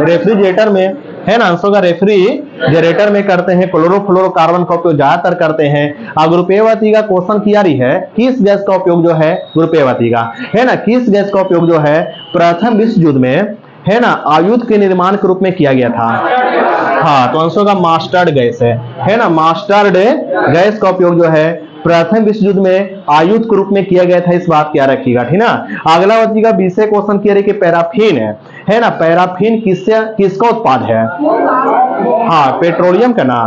रेफ्रिजरेटर में, है ना। आंसर का रेफ्रिजरेटर में करते हैं, क्लोरोफ्लोरोकार्बन का उपयोग ज्यादातर करते हैं। अगर रुपये का क्वेश्चन किया रही है, किस गैस का उपयोग जो है रुपये का, है ना, किस गैस का उपयोग जो है प्रथम विश्व युद्ध में, है ना, आयुध के निर्माण के रूप में किया गया था। हाँ, तो आंसर का मास्टर्ड गैस है ना, मास्टर्ड गैस का उपयोग जो है प्रथम विश्व युद्ध में आयुध के रूप में किया गया था, इस बात क्या रखिएगा, ठीक ना। अगला बच्चेगा 20 क्वेश्चन किया रही कि पैराफिन है ना, पैराफिन किसका उत्पाद है। हाँ, पेट्रोलियम का ना,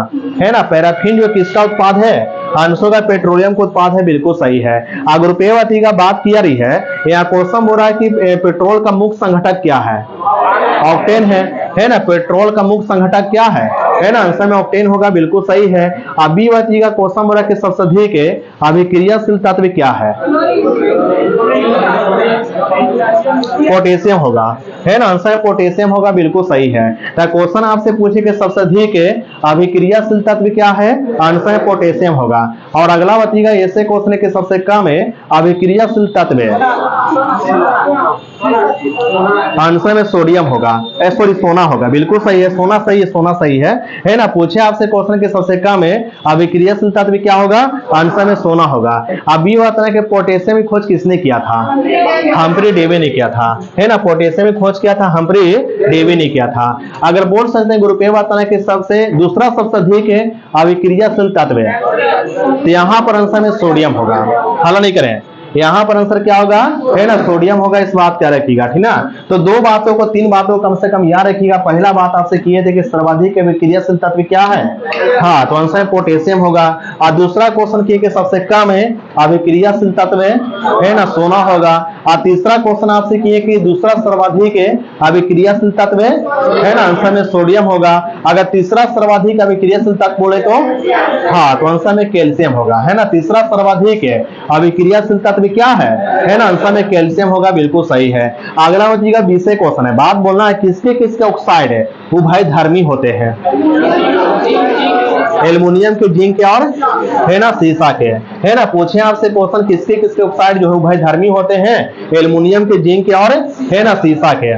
है ना, पैराफिन जो किसका उत्पाद है। आंसर का पेट्रोलियम का उत्पाद है, बिल्कुल सही है। अगर रुपये का बात किया रही है, यहाँ क्वेश्चन हो रहा है कि पेट्रोल का मुख्य संघटक क्या है। ऑक्टेन है ना, पेट्रोल का मुख्य संघटक क्या है ना, आंसर में ऑक्टेन होगा, बिल्कुल सही है। अभी का क्वेश्चन हो रहा है कि सबसे अधिक अभिक्रियाशील तत्व क्या है। पोटेशियम होगा, है ना, आंसर पोटेशियम होगा, बिल्कुल सही है। तो क्वेश्चन आपसे पूछे कि सबसे अधिक अभिक्रियाशील तत्व क्या है, आंसर पोटेशियम होगा। और अगला बताइएगा ऐसे क्वेश्चन के सबसे कम अभिक्रियाशील तत्व आंसर में सोडियम होगा, सॉरी सोना होगा, बिल्कुल सही है, सोना सही है, सोना सही है ना। पूछे आपसे क्वेश्चन के सबसे कम अभिक्रियाशील तत्व क्या होगा, आंसर में सोना होगा। अभी बताना कि पोटेशियम की खोज किसने किया था, हम्फ्री डेवी ने किया था, है ना, पोटेशियम की खोज किया था हम्फ्री डेवी ने किया था। अगर बोल सकते हैं ग्रुप ए बताना कि दूसरा सबसे अधिक अभिक्रियाशील तत्व है, तो यहाँ पर आंसर में सोडियम होगा। हल नहीं करें, यहाँ पर आंसर क्या होगा, है ना, सोडियम होगा, इस बात क्या रखिएगा, ठीक ना। तो दो बातों को, तीन बातों को कम से कम याद रखिएगा। पहला बात आपसे किए थे कि सर्वाधिक अभिक्रियाशील तत्व क्या है, हाँ, तो आंसर पोटेशियम होगा। और दूसरा क्वेश्चन किए कि सबसे कम अभिक्रियाशील तत्व है ना सोना होगा। और तीसरा क्वेश्चन आपसे किए कि दूसरा सर्वाधिक अभिक्रियाशील तत्व है ना, आंसर में सोडियम होगा। अगर तीसरा सर्वाधिक अभिक्रियाशील तत्व बोले तो हाँ, तो आंसर में कैल्शियम होगा, है ना। तीसरा सर्वाधिक अभिक्रियाशील तत्व क्या है ना, आंसर में कैल्शियम होगा, बिल्कुल सही है। अगला हो जाएगा 20 क्वेश्चन है, बात बोलना है किसके किसके ऑक्साइड है उभयधर्मी होते हैं। एल्युमिनियम के, जिंक के और है ना सीसा के, है ना। पूछे आपसे क्वेश्चन किसके किसके ऑक्साइड जो है उभयधर्मी होते हैं, एल्युमिनियम के, जिंक के और है ना सीसा के।